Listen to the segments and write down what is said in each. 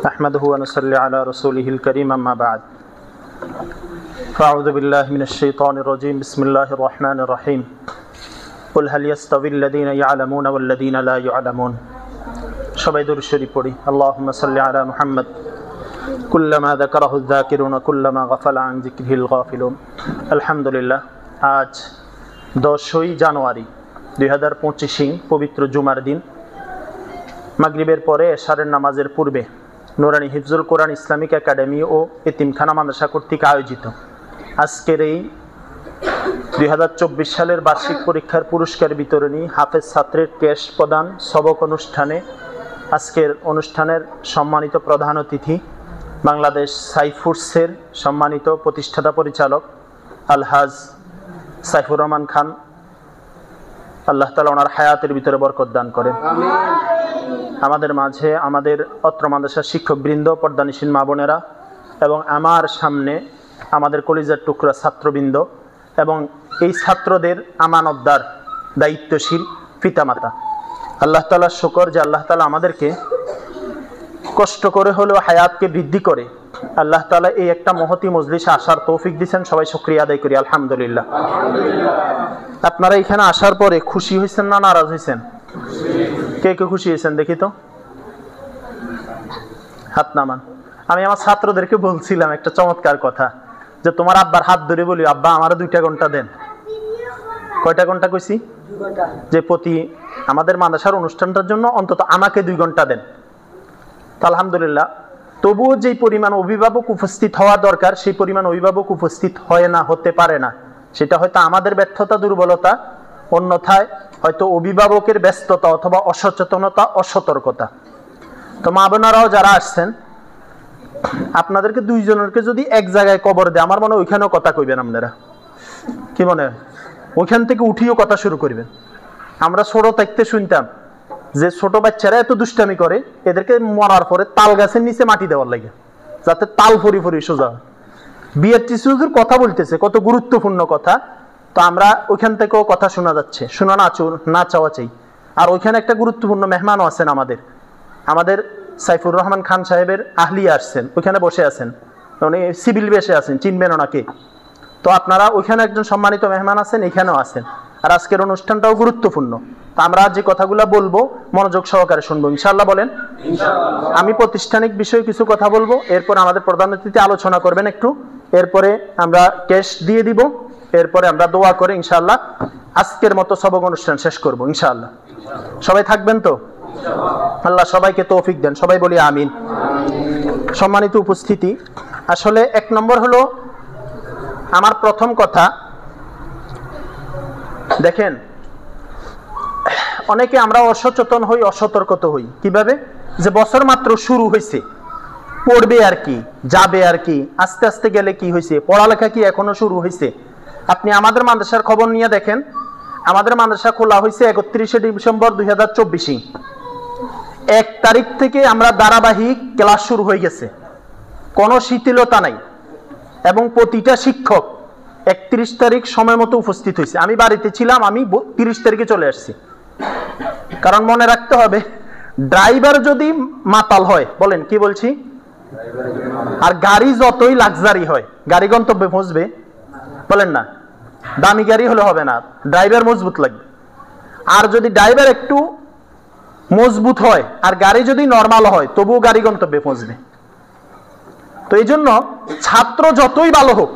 نحمده ونصلي على رسوله الكريم أما بعد فأعوذ بالله من الشيطان الرجيم بسم الله الرحمن الرحيم قل هل يستوي الذين يعلمون والذين لا يعلمون সবাই দরুদ শরীফ পড়ি اللهم صل على محمد كلما ذكره الذاكرون كلما غفل عن ذكره الغافلون الحمد لله আজ 10ই জানুয়ারি 2025 পবিত্র জুমার দিন মাগরিবের পরে এশারের নামাজের পূর্বে নুরানি হিফজুল কোরআন ইসলামিক একাডেমি ও এতিমখানা মাদ্রাসা কর্তৃক আয়োজিত আজকের এই 2024 সালের বার্ষিক পরীক্ষার পুরস্কার বিতরণী হাফেজ ছাত্রের ক্যাশ প্রদান সবক অনুষ্ঠানে আজকের অনুষ্ঠানের সম্মানিত প্রধান অতিথি বাংলাদেশ সাইফুডসের সম্মানিত প্রতিষ্ঠাতা পরিচালক আলহাজ সাইফুর রহমান খান, আল্লাহ তাআলা ওনার হায়াতের ভিতরে বরকত দান করেন। আমাদের মাঝে আমাদের অত্র মাদ্রাসার শিক্ষকবৃন্দ, পর্দানিশীন মা বোনেরা এবং আমার সামনে আমাদের কলিজার টুকরা ছাত্রবৃন্দ এবং এই ছাত্রদের আমানতদার দায়িত্বশীল পিতামাতা, আল্লাহ তাআলার শুকর যে আল্লাহ তাআলা আমাদেরকে কষ্ট করে হলেও হায়াতকে বৃদ্ধি করে আল্লাহ তাআলা এই একটা মহতি মজলিসে আসার তৌফিক দিয়েছেন। সবাই শুকরিয়া আদায় করি আলহামদুলিল্লাহ। আপনারা এখানে আসার পরে খুশি হয়েছেন না নারাজ হয়েছেন? কে কে খুশি হয়েছেন দেখি তো, হাত নামান। আমি আমার ছাত্রদেরকে বলছিলাম একটা চমৎকার কথা, যে তোমার আব্বার হাত ধরে বলি, আব্বা আমারও 2টা ঘন্টা দেন। কয়টা ঘন্টা কইছি? যে প্রতি আমাদের মাদ্রাসার অনুষ্ঠানটার জন্য অন্তত আমাকে 2 ঘন্টা দেন। তো আলহামদুলিল্লাহ, তবুও যেই পরিমাণ অভিভাবক উপস্থিত হওয়া দরকার সেই পরিমাণ অভিভাবক উপস্থিত হয় না, হতে পারে না। সেটা হয়তো আমাদের ব্যর্থতা, দুর্বলতা, অন্যথায় হয়তো অভিভাবকের ব্যস্ততা অথবা অসচেতনতা, অসতর্কতা। তো মা বোনেরাও যারা আসছেন, আপনাদেরকে 2 জনেরকে যদি এক জায়গায় কবর দেয়, আমার মনে হয় ওইখানেও কথা কইবেন আপনারা। কি মনে হয়? ওইখান থেকে উঠিও কথা শুরু করবেন। আমরা ছোট থাকতে শুনতাম যে ছোট বাচ্চারা এত দুষ্টামি করে, এদেরকে মরার পরে তাল গাছের নিচে মাটি দেওয়ার লাগে যাতে তাল ফরি ফরি সোজা হয়। বিআরটিসি হুজুর কথা বলতেছে, কত গুরুত্বপূর্ণ কথা। তো আমরা ওইখান থেকেও কথা শোনা যাচ্ছে, শোনা না চাওয়া চাই। আর ওইখানে একটা গুরুত্বপূর্ণ মেহমানও আছেন আমাদের সাইফুর রহমান খান সাহেবের আহলিয়া আসছেন, ওইখানে বসে আছেন, উনি সিভিল বেশে আছেন, চিনবেন ওনাকে। তো আপনারা ওইখানে একজন সম্মানিত মেহমান আছেন, এখানেও আছেন। আর আজকের অনুষ্ঠানটাও গুরুত্বপূর্ণ। তো আমরা যে কথাগুলো বলবো মনোযোগ সহকারে শুনবো ইনশাআল্লাহ। বলেন ইনশাআল্লাহ। আমি প্রাতিষ্ঠানিক বিষয়ে কিছু কথা বলবো, এরপর আমাদের প্রধান অতিথি আলোচনা করবেন একটু, এরপরে আমরা ক্যাশ দিয়ে দিব, এরপরে আমরা দোয়া করে ইনশাআল্লাহ আজকের মতো সবক অনুষ্ঠান শেষ করব ইনশাআল্লাহ। সবাই থাকবেন তো? আল্লাহ সবাইকে তৌফিক দেন, সবাই বলি আমিন। সম্মানিত উপস্থিতি, আসলে 1 নম্বর হলো আমার প্রথম কথা, দেখেন অনেকে আমরা অসচেতন হই, অসতর্কত হই। কিভাবে? যে বছর মাত্র শুরু হয়েছে, পড়বে আর কি, যাবে আর কি, আস্তে আস্তে গেলে কি হয়েছে, পড়ালেখা কি এখনো শুরু হয়েছে? আপনি আমাদের মাদ্রাসার খবর নিয়ে দেখেন, আমাদের মাদ্রাসা খোলা হয়েছে 31শে ডিসেম্বর 2024। 1 তারিখ থেকে আমরা ধারাবাহিক ক্লাস শুরু হয়ে গেছে, কোনো শিথিলতা নাই। এবং প্রতিটা শিক্ষক 31 তারিখ সময় মতো উপস্থিত হয়েছে। আমি বাড়িতে ছিলাম, আমি 30 তারিখে চলে আসছি। কারণ মনে রাখতে হবে, ড্রাইভার যদি মাতাল হয়, বলেন কি বলছি, আর গাড়ি যতই লাক্সারি হয়, গাড়ি গন্তব্যে পৌঁছবে? বলেন না, দামি গাড়ি হলে হবে না, ড্রাইভার মজবুত লাগবে। আর যদি ড্রাইভার একটু মজবুত হয় আর গাড়ি যদি নর্মাল হয়, তবুও গাড়ি গন্তব্যে পৌঁছবে। তো এই জন্য ছাত্র যতই ভালো হোক,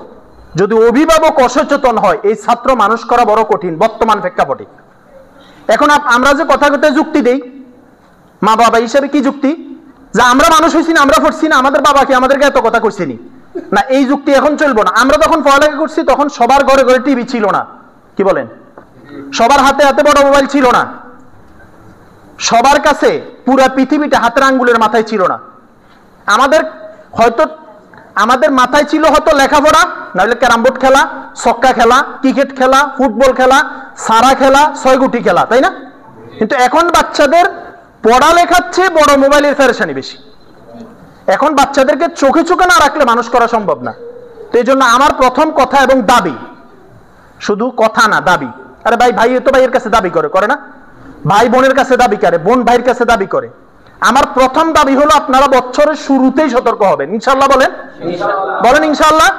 যদি অভিভাবক অসচেতন হয়, এই ছাত্র মানুষ করা বড় কঠিন বর্তমান প্রেক্ষাপটে। এখন আমরা যে কথা যুক্তি দেই মা বাবা হিসেবে, কি যুক্তি? যে আমরা মানুষ হয়েছি না, আমরা পড়ছি না, আমাদের বাবাকে আমাদেরকে এত কথা কইছে না, এই যুক্তি এখন চলবো না। আমরা যখন পড়ালেখা করছি তখন সবার ঘরে ঘরে টিভি ছিল না, কি বলেন? সবার হাতে হাতে বড় মোবাইল ছিল না, সবার কাছে পুরা পৃথিবীটা হাতের আঙ্গুলের মাথায় ছিল না। আমাদের মাথায় ছিল হয়তো লেখাপড়া, নাহলে ক্যারাম বোর্ড খেলা, ছক্কা খেলা, ক্রিকেট খেলা, ফুটবল খেলা, সারা খেলা, 6 গুটি খেলা, তাই না? কিন্তু এখন বাচ্চাদের পড়ালেখার চেয়ে বড় মোবাইলের ফেরেশানি বেশি। এখন বাচ্চাদেরকে চোখে চোখে না রাখলে মানুষ করা সম্ভব না। তো এই জন্য আমার প্রথম কথা এবং দাবি, শুধু কথা না, দাবি। আরে ভাই তো ভাইয়ের কাছে দাবি করে না, ভাই বোনের কাছে দাবি করে, বোন ভাইয়ের কাছে দাবি করে। আমার প্রথম দাবি হলো আপনারা বছরের শুরুতেই সতর্ক হবেন, ইনশাআল্লাহ বলেন, বলেন ইনশাআল্লাহ।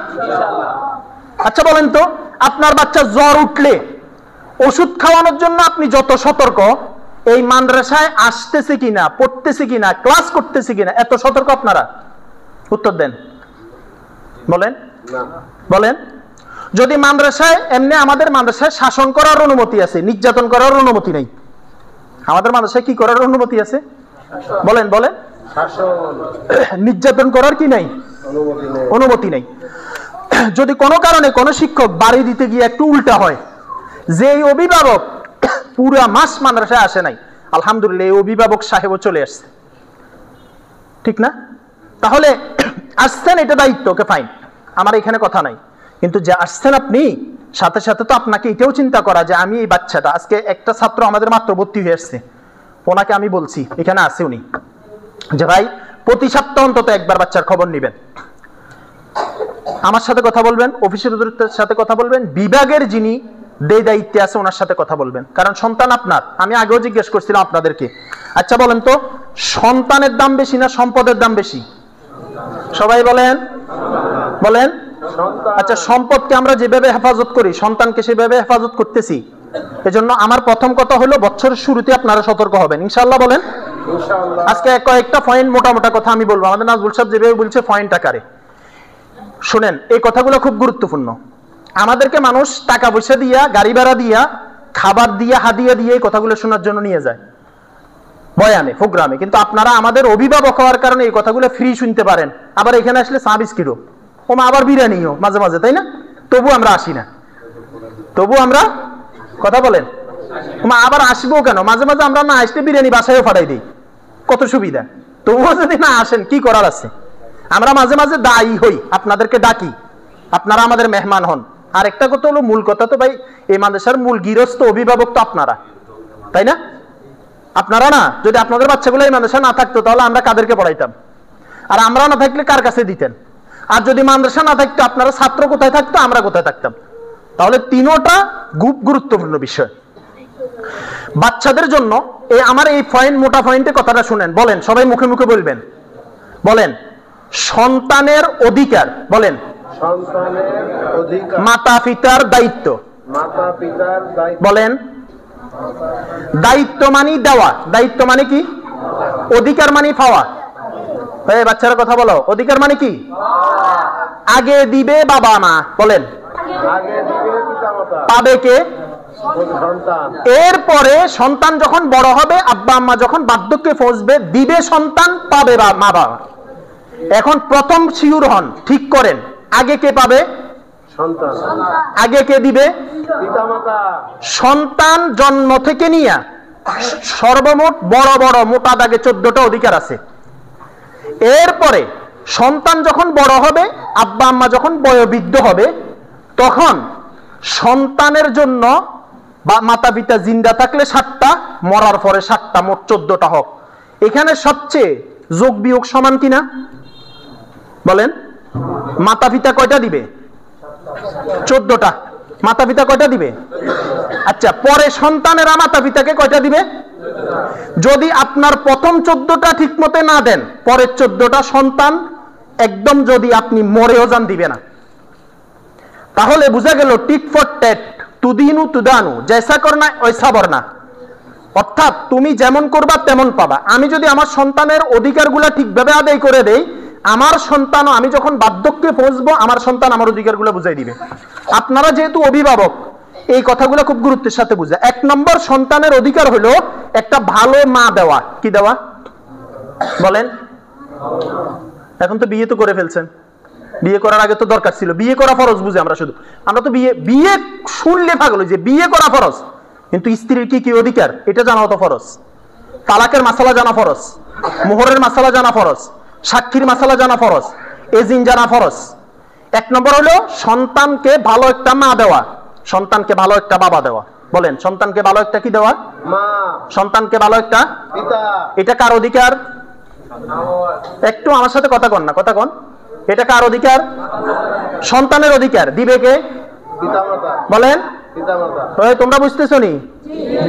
আচ্ছা বলেন তো, আপনার বাচ্চা জ্বর উঠলে ওষুধ খাওয়ানোর জন্য আপনি যত সতর্ক, এই মাদ্রাসায় আসতেছে কিনা, পড়তেছে কিনা, ক্লাস করতেছে কিনা এত সতর্ক আপনারা? উত্তর দেন, বলেন বলেন। যদি মাদ্রাসায় এমনি, আমাদের মাদ্রাসায় শাসন করার অনুমতি আছে, নির্যাতন করার অনুমতি নেই। আমাদের মাদ্রাসায় কি করার অনুমতি আছে? বলেন বলেন। নির্যাতন করার কি নাই? অনুমতি নেই। যদি কোনো কারণে কোনো শিক্ষক বাড়ি দিতে গিয়ে একটু উল্টা হয়, যে অভিভাবক পুরা মাস মাদ্রাসায় আসে নাই, আলহামদুলিল্লাহ এই অভিভাবক সাহেবও চলে আসছে, ঠিক না? তাহলে আসছেন, এটা দায়িত্ব, ওকে ফাইন, আমার এখানে কথা নাই। কিন্তু যে আসছেন আপনি, সাথে সাথে তো আপনাকে এটাও চিন্তা করা যে আমি এই বাচ্চাটা, আজকে একটা ছাত্র আমাদের মাত্র ভর্তি হয়ে আসছে, ওনাকে আমি বলছি, এখানে আছে উনি, যে ভাই প্রতি সপ্তাহ অন্তত একবার বাচ্চার খবর নেবেন, আমার সাথে কথা বলবেন, অফিসের সাথে কথা বলবেন, বিভাগের যিনি দায়িত্বে আছে ওনার সাথে কথা বলবেন, কারণ সন্তান আপনার। আমি আগেও জিজ্ঞেস করছিলাম আপনাদেরকে, আচ্ছা বলেন তো, সন্তানের দাম বেশি না সম্পদের দাম বেশি? সবাই বলেন বলেন। আচ্ছা, সম্পদকে আমরা যেভাবে হেফাজত করি, সন্তানকে সেভাবে হেফাজত করতেছি। এজন্য আমার প্রথম কথা হলো, বছরের শুরুতে আপনারা সতর্ক হবেন, ইনশাআল্লাহ বলেন। আজকে কয়েকটা পয়েন্ট, মোটা মোটা কথা আমি বলবো, আমাদের নাজবুল সাহেব যেভাবে বলছে পয়েন্ট আকারে শুনেন। এই কথাগুলো খুব গুরুত্বপূর্ণ। আমাদেরকে মানুষ টাকা পয়সা দিয়া, গাড়ি ভাড়া দিয়া, খাবার দিয়া, হাদিয়া দিয়ে এই কথাগুলো শোনার জন্য নিয়ে যায় বয়ানে, প্রোগ্রামে, কিন্তু আপনারা আমাদের অভিভাবক হওয়ার কারণে এই কথাগুলো ফ্রি শুনতে পারেন। আবার এখানে আসলে চা বিস্কিটও, ওমা আবার বিরিয়ানিও মাঝে মাঝে, তাই না? তবু আমরা আসি না, তবু আমরা কথা বলেন, ওমা আবার আসবো কেন? মাঝে মাঝে আমরা না আসলে বিরিয়ানি বাসায়ও ফাটাই দিই, কত সুবিধা। তবুও যদি না আসেন, কি করার আছে? আমরা মাঝে মাঝে দায়ী হই, আপনাদেরকে ডাকি, আপনারা আমাদের মেহমান হন। আর একটা কথা হলো, মূল কথা তো ভাই, এই মাদ্রাসার মূল গৃহস্থ অভিভাবক তো আপনারা, তাই না? আপনারা না, যদি আপনাদের বাচ্চাগুলো এই মাদ্রাসা না থাকতো, তাহলে আমরা কাদেরকে পড়াইতাম? আর আমরা না থাকলে কার কাছে দিতেন? আর যদি মাদ্রাসা না থাকতো, আপনারা ছাত্র কোথায় থাকতো, আমরা কোথায় থাকতাম? তাহলে তিনোটা খুব গুরুত্বপূর্ণ বিষয় বাচ্চাদের জন্য। আমার এই পয়েন্ট, মোটা পয়েন্টে কথাটা শুনেন, বলেন সবাই মুখে মুখে বলবেন, বলেন সন্তানের অধিকার, বলেন মাতা পিতার দায়িত্ব, বলেন দায়িত্ব মানে দেওয়া, দায়িত্ব মানে কি? অধিকার মানে পাওয়া। বাচ্চারা কথা বলো, অধিকার মানে কি? আগে দিবে বাবা মা, বলেন পাবে কে? এরপরে সন্তান যখন বড় হবে, আব্বা আম্মা যখন বার্ধক্যে পৌঁছবে, দিবে সন্তান, পাবে মা বাবা। এখন প্রথম শিওর হন, ঠিক করেন, আগে কে পাবে? সন্তান। আগে কে দিবে? পিতামাতা। সন্তান জন্ম থেকে নিয়ে সর্বমোট বড় বড় মোটা দাগে 14টা অধিকার আছে। এরপরে সন্তান যখন বড় হবে, আব্বা আম্মা যখন বয়োবৃদ্ধ হবে, তখন সন্তানের জন্য বা মাতা পিতা জিন্দা থাকলে 7টা, মরার পরে 7টা, মোট 14টা হক। এখানে সবচেয়ে যোগ বিয়োগ সমান কিনা বলেন? মাতা পিতা কয়টা দিবে? 14টা। মাতা পিতা কয়টা দিবে? আচ্ছা, পরে সন্তানেরা মাতা পিতাকে কয়টা দিবে? যদি আপনার প্রথম 14টা ঠিক মতে না দেন, পরের 14টা সন্তান একদম, যদি আপনি মরেও যান, দিবে না। তাহলে বুঝা গেল, টিট ফর ট্যাট, তুদিনু তুদানু, জৈসা করনা ওইসা বরনা। অর্থাৎ তুমি যেমন করবা তেমন পাবা। আমি যদি আমার সন্তানের অধিকারগুলো ঠিকভাবে আদায় করে দেই, আমার সন্তান, আমি যখন বার্ধক্যে পৌঁছবো, আমার সন্তান আমার অধিকারগুলো বুঝাই দিবে। আপনারা যেহেতু অভিভাবক, এই কথাগুলো খুব গুরুত্বের সাথে বুঝা। 1 নম্বর সন্তানের অধিকার হলো একটা ভালো মা দেওয়া। কি দেওয়া বলেন? এখন তো বিয়ে তো করে ফেলছেন, বিয়ে করার আগে তো দরকার ছিল। বিয়ে করা ফরজ বুঝে আমরা, শুধু আমরা তো বিয়ে শুনলে পাগল যে বিয়ে করা ফরজ, কিন্তু স্ত্রীর কি কি অধিকার এটা জানাও তো ফরজ। তালাকের মাসালা জানা ফরজ, মোহরের মাসালা জানা ফরজ, সাক্ষীর মাসালা জানা ফরজ, এজিন জানা ফরজ। 1 নম্বর হলো সন্তানকে ভালো একটা মা দেওয়া, সন্তানকে ভালো একটা বাবা দেওয়া। বলেন সন্তানকে ভালো একটা কি দেওয়া? মা। সন্তানকে ভালো একটা পিতা। এটা কার অধিকার? একটু আমার সাথে কথা কন না, কথা কন। এটা কার অধিকার? সন্তানের অধিকার। দিবে কে? পিতামাতা। বলেন পিতামাতা। তোমরা বুঝতেছো নি?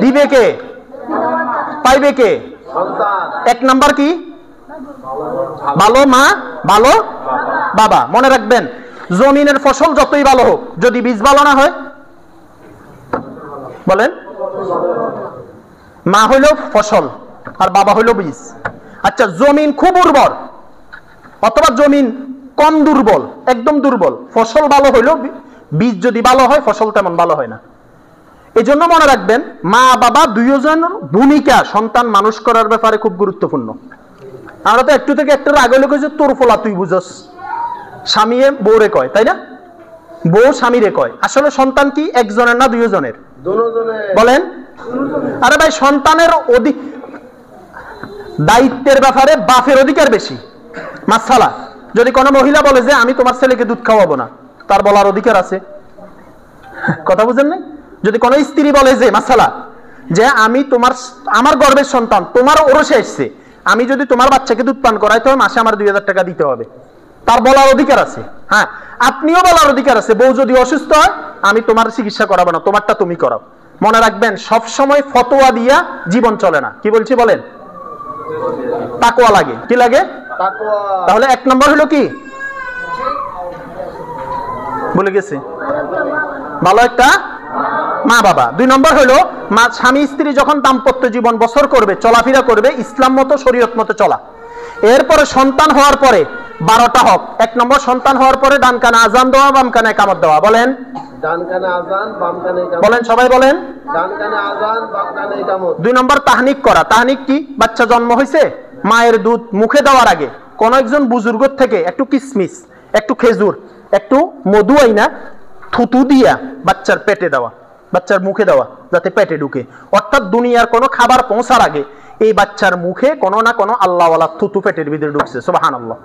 দিবে কে? পাইবে কে? এক নাম্বার কি? ভালো মা ভালো বাবা। মনে রাখবেন, জমিনের ফসল যতই ভালো হোক, যদি বীজ ভালো না হয়, বলেন, মা হইল ফসল আর বাবা হইল বীজ। আচ্ছা, জমিন খুব উর্বর অথবা জমিন কম দুর্বল, একদম দুর্বল, ফসল ভালো হইল, বীজ যদি ভালো হয় ফসল তেমন ভালো হয় না। এই জন্য মনে রাখবেন, মা বাবা দুইজনের ভূমিকা সন্তান মানুষ করার ব্যাপারে খুব গুরুত্বপূর্ণ। আমরা তো একটু থেকে একটু আগে লোক হয়েছে তোর ফোলা তুই বুঝস, স্বামী বউরে কয়, তাই না? বউ স্বামীরে কয়। আসলে সন্তান কি একজনের না দুইজনের? বলেন। আরে ভাই, সন্তানের দায়িত্বের ব্যাপারে বাপের অধিকার বেশি। মাসালা, যদি কোনো মহিলা বলে যে আমি তোমার ছেলেকে দুধ খাওয়াবো না, তার বলার অধিকার আছে। কথা বুঝেন না? যদি কোনো স্ত্রী বলে যে মাসালা, যে আমি আমার গর্ভের সন্তান তোমার ওরসে এসছে, আমি যদি তোমার বাচ্চাকে দুধ পান করাই তো মাসে আমার 2000 টাকা দিতে হবে, তার বলার অধিকার আছে। হ্যাঁ, আপনিও বলার অধিকার আছে, বউ যদি অসুস্থ হয় আমি তোমার চিকিৎসা করাবো না, তোমারটা তুমি করাও। মনে রাখবেন, সব সময় ফতোয়া দিয়া জীবন চলে না। কি বলছি বলেন? তাকওয়া লাগে। কি লাগে? তাহলে এক নম্বর হলো কি? বলে গেছে, ভালো একটা মা বাবা। দুই নম্বর হলো স্বামী স্ত্রী যখন দাম্পত্য জীবন বছর করবে, চলাফেরা করবে, ইসলাম মতো শরীয়ত মতো চলা। এরপরে সন্তান হওয়ার পরে 12টা হক। এক নম্বর, সন্তান হওয়ার পরে ডান কানে আজান দেওয়া, বাম কানে ইকামত দেওয়া। বলেন, ডান কানে আজান, বাম কানে ইকামত। বলেন, সবাই বলেন, ডান কানে আজান, বাম কানে ইকামত। 2 নম্বর, তাহনিক করা। তাহনিক কি? বাচ্চা জন্ম হয়েছে, মায়ের দুধ মুখে দেওয়ার আগে কোন একজন বুজুর্গ থেকে একটু কিসমিস, একটু খেজুর, একটু মধু আইনা থুতু দিয়া বাচ্চার পেটে দেওয়া, বাচ্চার মুখে দেওয়া, যাতে পেটে ঢুকে। অর্থাৎ দুনিয়ার কোনো খাবার পৌঁছার আগে এই বাচ্চার মুখে কোনো না কোনো আল্লাহওয়ালা থুতু পেটের ভিতরে ঢুকছে। সুবহানাল্লাহ।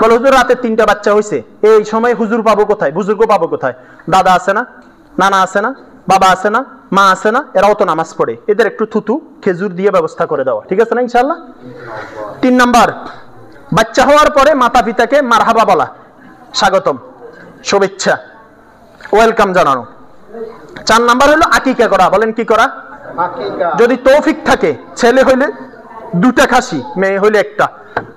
বলে, হুজুর রাতে 3টা বাচ্চা হয়েছে, এই সময় হুজুর পাবো কোথায়, বুজুর্গ পাবো কোথায়? দাদা আছে না, নানা আছে না, বাবা আছে না, মা আছে না? এরাও তো নামাজ পড়ে, এদের একটু থুতু খেজুর দিয়ে ব্যবস্থা করে দেওয়া। ঠিক আছে না ইনশাআল্লাহ? 3 নাম্বার, বাচ্চা হওয়ার পরে মাতা পিতাকে মারহাবা বলা, স্বাগতম, শুভেচ্ছা, ওয়েলকাম জানানো। 4 নাম্বার হলো আকিকা করা। বলেন, কি করা? যদি তৌফিক থাকে, ছেলে হইলে 2টা খাসি, মেয়ে হইলে 1টা।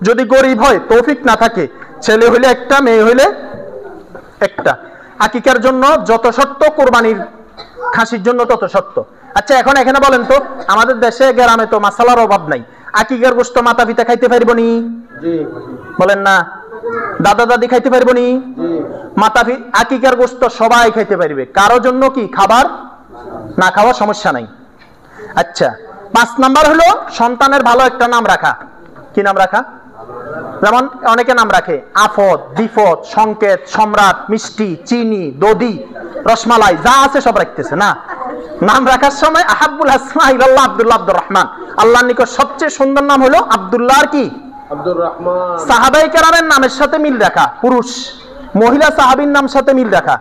যদি গরিব হয়, তৌফিক না থাকে, ছেলে হইলে 1টা, মেয়ে হইলে 1টা। আকিকার জন্য যত শর্ত, কোরবানির খাসির জন্য তত শর্ত। আচ্ছা, এখন এখানে বলেন তো, আমাদের দেশে গ্রামে তো মাসালার অভাব নাই, আকিকার গোশত মাতা পিতা খাইতে পারবো নি? বলেন না। দাদা দাদি খাইতে পারবো নি? আকিকার গোশত সবাই খাইতে পারবে, কারো জন্য কি খাবার না খাওয়া সমস্যা নাই। আচ্ছা, 5 নাম্বার হলো সন্তানের ভালো একটা নাম রাখা। কি নাম রাখা? যেমন অনেকে নাম রাখে আফত, বিফত, সংকেত, সম্রাট, মিষ্টি, চিনি, দধি, রসমালাই, যা আছে সব রাখতেছে না। নাম রাখার সময় আহাব্বুল আসমা ইলাল্লাহ আব্দুল্লাহ আব্দুর রহমান, আল্লাহর নিকট সবচেয়ে সুন্দর নাম হলো আব্দুল্লাহ আর কি? আব্দুর রহমান। সাহাবায়ে কেরামের নামের সাথে মিল রাখা, পুরুষ মহিলা সাহাবীর নাম সাথে মিল রাখা,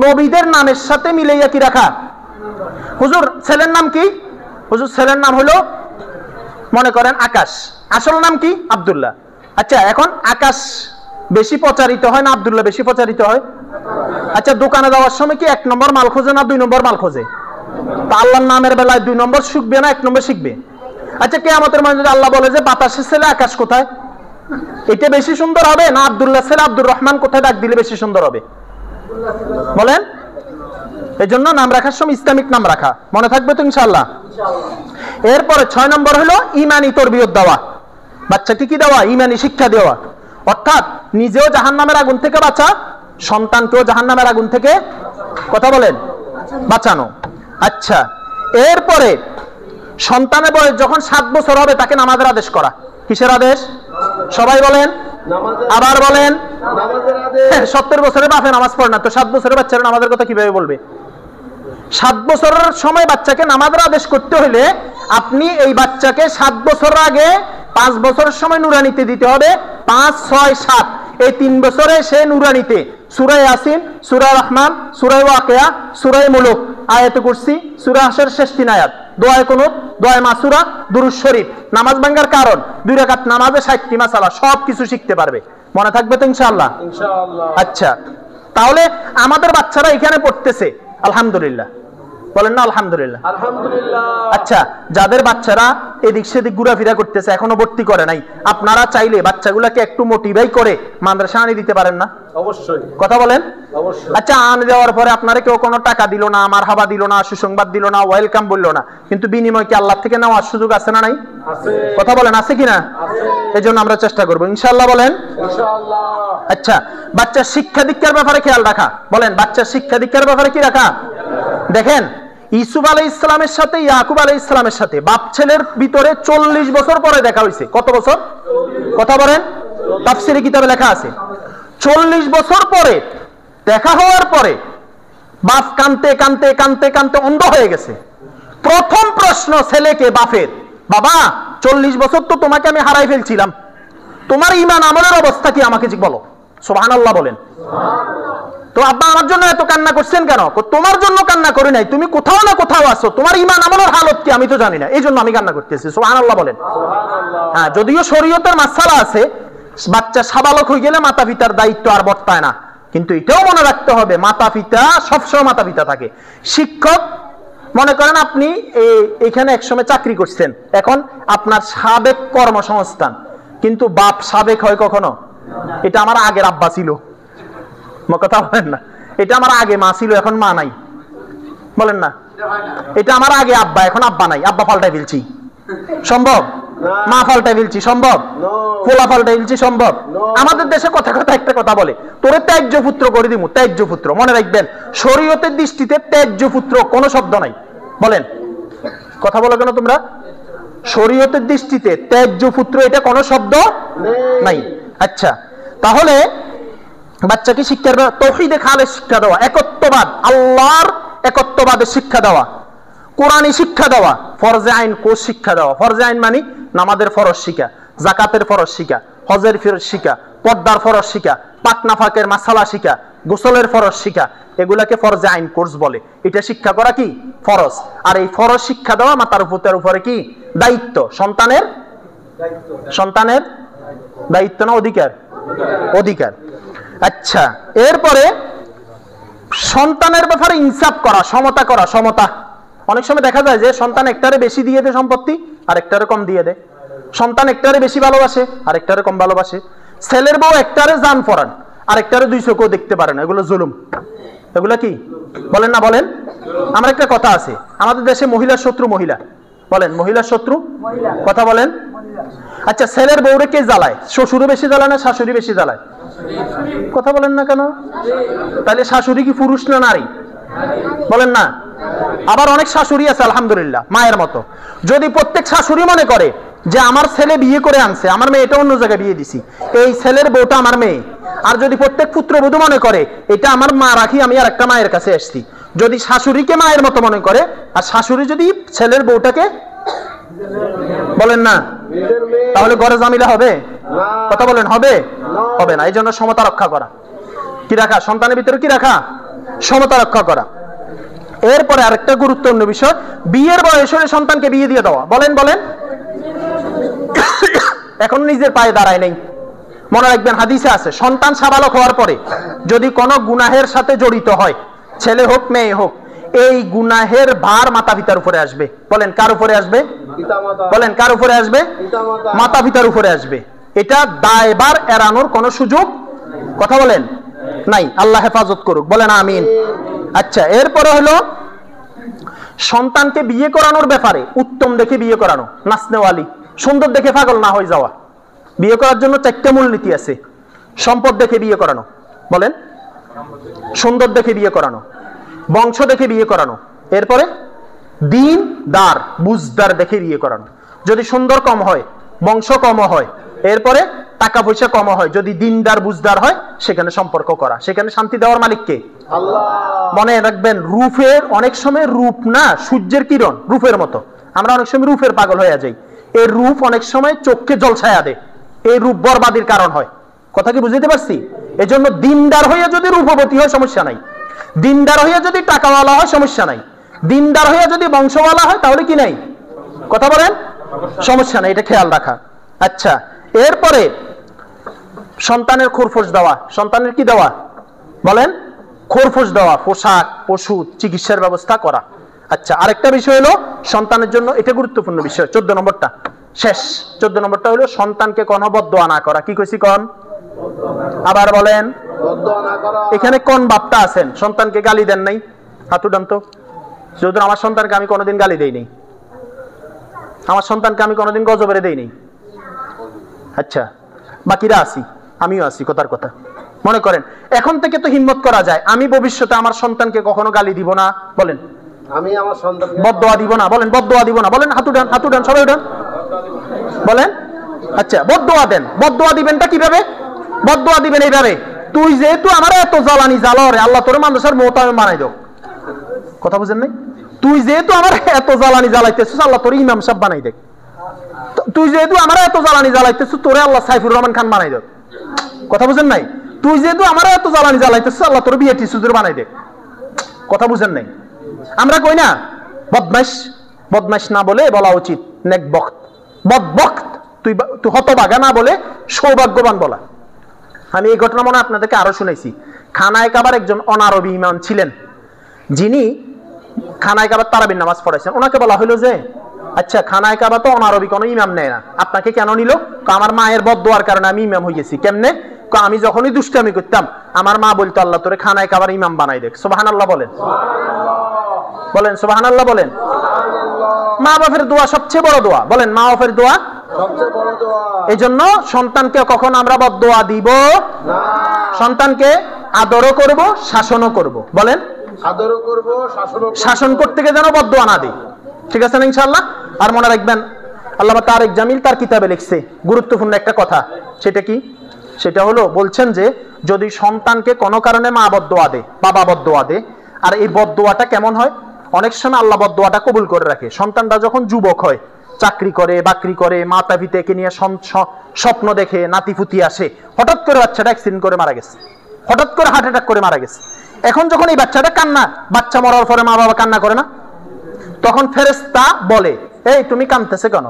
নবীদের নামের সাথে মিলাইয়া কি রাখা? হুজুর ছেলের নাম কি? হুজুর ছেলের নাম হলো মনে করেন আকাশ, আসল নাম কি? আব্দুল্লাহ। আচ্ছা, এখন আকাশ বেশি প্রচারিত হয় না আব্দুল্লাহ বেশি প্রচারিত হয়? আচ্ছা, দোকানে যাওয়ার সময় কি 1 নম্বর মাল খোঁজে না 2 নম্বর মাল খোঁজে? তা আল্লাহর নামের বেলায় 2 নম্বর শিখবে না 1 নম্বর শিখবে? আচ্ছা, কিয়ামতের মাঝে যদি আল্লাহ বলে যে বাতাসের ছেলে আকাশ কোথায়, এটা বেশি সুন্দর হবে না আব্দুল্লাহ ছেলে আব্দুর রহমান কোথায় ডাক দিলে বেশি সুন্দর হবে? বলেন। এই জন্য নাম রাখার সময় ইসলামিক নাম রাখা, মনে থাকবে তো ইনশাআল্লাহ? এরপরে 6 নম্বর হলো ইমানি তরবিয়ত দেওয়া, বাচ্চাকে কি দেওয়া? ইমানি শিক্ষা দেওয়া। অর্থাৎ নিজেও জাহান্নামের আগুন থেকে বাঁচা, সন্তানকেও জাহান্নামের আগুন থেকে, কথা বলেন, বাঁচানো। আচ্ছা, এরপরে সন্তানের বয়স যখন 7 বছর হবে তাকে নামাজের আদেশ করা। কিসের আদেশ? সবাই বলেন, আবার বলেন। 70 বছরের বাপে নামাজ পড়ে না, তো 7 বছরের বাচ্চারা নামাজের কথা কিভাবে বলবে? 7 বছরের সময় বাচ্চাকে নামাজের আদেশ করতে হলে আপনি এই বাচ্চাকে 7 বছর আগে 5 বছরের সময় নুরানিতে দিতে হবে। 5, 6, 7 এই 3 বছরে সে নুরানিতে সূরা ইয়াসিন, সূরা রহমান, সূরা ওয়াকিয়া, সূরা মুলুক, আয়াতুল কুরসি, সূরা হাশর শেষ 3 আয়াত, দোয়া কুনুত, দোয়া মাসুরা, দুরূদ শরীফ, নামাজ ভাঙার কারণ, 2 রাকাত নামাজে 60টি মাসালা সব কিছু শিখতে পারবে। মনে থাকবে তো ইনশাআল্লাহ? ইনশাআল্লাহ। আচ্ছা, তাহলে আমাদের বাচ্চারা এখানে পড়তেছে, আলহামদুলিল্লাহ। বলেন না আলহামদুলিল্লাহ। আলহামদুলিল্লাহ। আচ্ছা, যাদের বাচ্চারা এদিক সেদিক ঘোরাফেরা করতেছে, এখনো ভর্তি করে নাই, আপনারা চাইলে বাচ্চাগুলোকে একটু মোটিভাই করে মাদ্রাসা আনি দিতে পারেন না? অবশ্যই। কথা বলেন। অবশ্যই। আচ্ছা, আনি দেওয়ার পরে আপনারা কেউ কোনো টাকা দিল না, আমার হাবা দিল না, সুসংবাদ দিল না, ওয়েলকাম বললো না, কিন্তু বিনিময় কি আল্লাহ থেকে নেওয়ার সুযোগ আছে না নাই? আছে। কথা বলেন, আছে কিনা? আছে। এজন্য আমরা চেষ্টা করবো ইনশাআল্লাহ। বলেন ইনশাআল্লাহ। আচ্ছা, বাচ্চার শিক্ষা দীক্ষার ব্যাপারে খেয়াল রাখা। বলেন, বাচ্চার শিক্ষা দীক্ষার ব্যাপারে কি রাখা? দেখেন, ইউসুফ আলাইহিস সালামের সাথে ইয়াকুব আলাইহিস সালামের সাথে বাপ ছেলের ভিতরে 40 বছর পরে দেখা হয়েছে। কত বছর? কথা বলেন। তাফসীরে কিতাবে লেখা আছে 40 বছর পরে দেখা হওয়ার পরে বাপ কানতে কানতে কানতে কানতে অন্ধ হয়ে গেছে। প্রথম প্রশ্ন ছেলেকে বাপের, বাবা 40 বছর তো তোমাকে আমি হারাই ফেলছিলাম, তোমার ঈমান আমলের অবস্থা কি আমাকে বলো। সুবহানাল্লাহ বলেন। তো আব্বা আমার জন্য এত কান্না করছেন কেন? তোমার জন্য কান্না করি নাই, তুমি কোথাও না কোথাও আছো, তোমার ঈমান আমলের হালত কি আমি তো জানি না, এই জন্য আমি কান্না করতেছি। সুবহানাল্লাহ বলেন। হ্যাঁ, যদিও শরীয়তের মাসআলা আছে, বাচ্চা সাবালক হয়ে গেলে মাতা পিতার দায়িত্ব আর বর্তায় না, কিন্তু এটাও মনে রাখতে হবে মাতা পিতা সবসময় মাতা পিতা থাকে। শিক্ষক, মনে করেন আপনি এখানে একসময় চাকরি করছেন, এখন আপনার সাবেক কর্মসংস্থান, কিন্তু বাপ সাবেক হয় কখনো? এটা আমার আগের আব্বা ছিল, কথা বলেন না, এটা আমার আগে মা ছিল, এখন মা নাই, বলেন না। এটা আমার আগে আব্বা, এখন আব্বা নাই, আব্বা পাল্টাই ফেলছি, সম্ভব? মা পাল্টাই ফেলছি, সম্ভব? পোলা পাল্টাই ফেলছি, সম্ভব? আমাদের দেশে কথা কথা একটা কথা বলে, তোরে ত্যায্য পুত্র করে দিমু। ত্যায্য পুত্র, মনে রাখবেন, শরীয়তের দৃষ্টিতে ত্যায্য পুত্র কোনো শব্দ নাই। বলেন, কথা বলো কেন তোমরা? শরীয়তের দৃষ্টিতে ত্যায্য পুত্র এটা কোনো শব্দ নাই। আচ্ছা, তাহলে বাচ্চাকে শিক্ষার তাওহীদে খালেস শিক্ষা দেওয়া, একত্ববাদ, আল্লাহর একত্ববাদের শিক্ষা দেওয়া, কোরআনী শিক্ষা দেওয়া, ফরজে আইন কোর্স শিক্ষা দেওয়া। ফরজে আইন মানে নামাজের ফরজ শিক্ষা, যাকাতের ফরজ শিক্ষা, হজের ফরজ শিক্ষা, পর্দার ফরজ শিক্ষা, পাক নাফাকের মাসালা শিক্ষা, গোসলের ফরজ শিক্ষা, এগুলাকে ফরজে আইন কোর্স বলে। এটা শিক্ষা করা কি ফরজ, আর এই ফরজ শিক্ষা দেওয়া মাতার উপরে কি দায়িত্ব? সন্তানের দায়িত্ব না অধিকার? অধিকার। আচ্ছা, এরপরে সন্তানের ব্যাপারে ইনসাফ করা, সমতা করা। সমতা, অনেক সময় দেখা যায় যে সন্তান একটারে বেশি দিয়ে দেয় সম্পত্তি, আর একটারে কম দিয়ে দেয়। সন্তান একটারে বেশি ভালোবাসে, আর একটারে কম ভালোবাসে। ছেলের বউ একটারে জান পরান, আর একটারে 2 চোখও দেখতে পারে না, এগুলো জুলুম। এগুলো কি? বলেন না বলেন। আমার একটা কথা আছে, আমাদের দেশে মহিলার শত্রু মহিলা। বলেন, মহিলার শত্রু কথা বলেন। আচ্ছা, ছেলের বউরে কে জ্বালায়? শ্বশুরও বেশি জ্বালায় না শাশুড়ি বেশি জ্বালায়? কথা বলেন না কেন? তাহলে শাশুড়ি কি পুরুষ না নারী? বলেন না। আবার অনেক শাশুড়ি আছে আলহামদুলিল্লাহ মায়ের মতো। যদি প্রত্যেক শাশুড়ি মনে করে যে আমার ছেলে বিয়ে করে আনছে, আমার মেয়েটা অন্য জায়গায় বিয়ে দিছি, এই ছেলের বউটা আমার মেয়ে, আর যদি প্রত্যেক পুত্রবধূ মনে করে এটা আমার মা রাখি, আমি আর একটা মায়ের কাছে আসছি, যদি শাশুড়িকে মায়ের মতো মনে করে, আর শাশুড়ি যদি ছেলের বউটাকে, বলেন না, তাহলে ঘরে জামিলা হবে? কথা বলেন, হবে? হবে না। এই জন্য সমতা রক্ষা করা, কি রাখা? সন্তানের ভিতরে কি রাখা? সমতা রক্ষা করা। এরপরে আরেকটা গুরুত্বপূর্ণ বিষয়, বিয়ের বয়স হলে সন্তানকে বিয়ে দিয়ে দেওয়া। বলেন বলেন। এখন নিজের পায়ে দাঁড়ায় নেই। মনে রাখবেন, হাদিসে আছে সন্তান সাবালক হওয়ার পরে যদি কোনো গুনাহের সাথে জড়িত হয়, ছেলে হোক মেয়ে হোক, এই গুনাহের ভার মাতা পিতার উপরে আসবে। বলেন, কার উপরে আসবে? বলেন, কার উপরে আসবে? মাতা পিতার উপরে আসবে। এটা দায়ভার এড়ানোর কোনো সুযোগ, কথা বলেন, নাই। আল্লাহ হেফাজত করুক, বলেন আমিন। আচ্ছা, এরপরে হলো সন্তানকে বিয়ে করানোর ব্যাপারে উত্তম দেখে বিয়ে করানো, নাচনেওয়ালি, সুন্দর দেখে পাগল না হয়ে যাওয়া। বিয়ে করার জন্য 4টা মূলনীতি আছে। সম্পদ দেখে বিয়ে করানো, বলেন, সুন্দর দেখে বিয়ে করানো, বংশ দেখে বিয়ে করানো, এরপরে দিন দার বুঝদার দেখে বিয়ে করানো। যদি সুন্দর কম হয়, বংশ কম হয়, এরপরে টাকা পয়সা কম হয়, যদি দিনদার বুঝদার হয়, সেখানে সম্পর্ক করা। সেখানে শান্তি দেওয়ার মালিক কে? আল্লাহ। মনে রাখবেন, রূপের অনেক সময় রূপ না সূর্যের কিরণ, রূপের মতো। আমরা অনেক সময় রূপের পাগল হয়ে যাই। এই রূপ অনেক সময় চোখকে জলছায়া দেয়, এই রূপ বরবাদির কারণ হয়। কথা কি বুঝতে পারছি? এজন্য দিনদার হইয়া যদি রূপবতী হয় সমস্যা নাই, দিনদার হইয়া যদি টাকাওয়ালা হয় সমস্যা নাই, দিনদার হইয়া যদি বংশওয়ালা হয় তাহলে কি নাই? কথা বলেন, সমস্যা নাই। এটা খেয়াল রাখা। আচ্ছা, এরপরে সন্তানের খোরপোশ দেওয়া। সন্তানের কি দেওয়া? বলেন, খোরপোশ দেওয়া, পোশাক, ওষুধ, চিকিৎসার ব্যবস্থা করা। আচ্ছা, আরেকটা বিষয় হলো সন্তানের জন্য, এটা গুরুত্বপূর্ণ বিষয়, 14 নম্বরটা শেষ। 14 নম্বরটা হলো সন্তানকে কোনো বদদোয়া না করা। কি কইছি কোন? আবার বলেন। এখানে কোন বাপটা আছেন সন্তানকে গালি দেন নাই? হাত উঠান তো। যদি আমার সন্তানকে আমি কোনোদিন গালি দেই নাই, আমার সন্তানকে আমি কোনোদিন গজবেরে দেই নাই। আচ্ছা, বাকিরা আছি, আমিও আছি, কথার কথা। মনে করেন এখন থেকে তো হিম্মত করা যায়, আমি ভবিষ্যতে আমার সন্তানকে কখনো গালি দিব না। বলেন, আমি আমার সন্তানকে বদদোয়া দিব না। বলেন, বদদোয়া দিব না। বলেন, হাত উঠান, হাত উঠান, সবাই উঠান, বলেন। আচ্ছা, বদদোয়া দেন। বদদোয়া দিবেনটা কিভাবে? বদদোয়া দিবেন এইভাবে, তুই যেহেতু আমার এত জ্বালানি জ্বালারে, আল্লাহ তোর মানুষের মোহতামিম বানাই দাও। কথা বুঝেন নাই? তুই যেহেতু আমার এত জ্বালানি জ্বালাইতেছিস, আল্লাহ তোর ইমাম সাহেব বানাই দেখ। তুই যেহেতু আমার এত জ্বালানি জ্বালাইতেছিস, তোরে আল্লাহ সাইফুর রহমান খান বানাই দেখ। কথা বুঝেন নাই? তুই যেহেতু আমার এত জ্বালানি জ্বালাইতেছিস, আল্লাহ তোর বিএটি সুজুর বানাই দেখ। কথা বুঝেন নাই? আমরা কই না বদমাইশ, বদমাইশ না বলে বলা উচিত নেক বক্ত, বদবক্ত, তুই হতভাগা না বলে সৌভাগ্যবান বলা। আমি এই ঘটনা মনে আপনাদেরকে আরো শুনাইছি। খানায় কাবার একজন অনারবি ইমাম ছিলেন, যিনি খানায় কাবার তারাবির নামাজ পড়াইছেন। ওনাকে বলা হলো যে, আচ্ছা খানায় কাবা তো অনারবি কোনো ইমাম নেয় না, আপনাকে কেন নিল? আমার মায়ের বদদোয়ার কারণে আমি ইমাম হয়ে গেছি। কেমনে? আমি যখনই দুষ্টামি করতাম, আমার মা বলতো আল্লাহ তোরে খানায় কাবার ইমাম বানাই দেখ। সুবহানাল্লাহ বলেন, বলেন সুবহানাল্লাহ বলেন। মা বাপের দোয়া সবচেয়ে বড় দোয়া। বলেন, মা বাপের দোয়া সবচেয়ে বড় দোয়া। এই জন্য সন্তানকে কখন আমরা বদদোয়া দিব না, সন্তানকে আদরও করব, শাসনও করব। বলেন, আদরও করব, শাসনও করব। শাসন করতে গিয়ে যেন বদদোয়া না দিই। ঠিক আছে না ইনশাআল্লাহ? আর মনে রাখবেন, আল্লামা তারেক জামিল তার কিতাবে লিখছে গুরুত্বপূর্ণ একটা কথা। সেটা কি? সেটা হলো বলছেন যে যদি সন্তানকে কোনো কারণে মা বদদোয়া দে, বাবা বদদোয়া দে, আর এই বদদোয়াটা কেমন হয়, অনেক সময় আল্লাহ বদদোয়াটা কবুল করে রাখে। সন্তানটা যখন যুবক হয়, চাকরি করে, বাকরি করে, মাতা পিতাকে নিয়ে স্বপ্ন দেখে, নাতিপুতি আসে, হঠাৎ করে বাচ্চাটা অ্যাক্সিডেন্ট করে মারা গেছে, হঠাৎ করে হার্ট অ্যাটাক করে মারা গেছে। এখন যখন এই বাচ্চাটা কান্না, বাচ্চা মরার পরে মা বাবা কান্না করে না, তখন ফেরেশতা বলে, এই তুমি কাঁদতেছে কেন?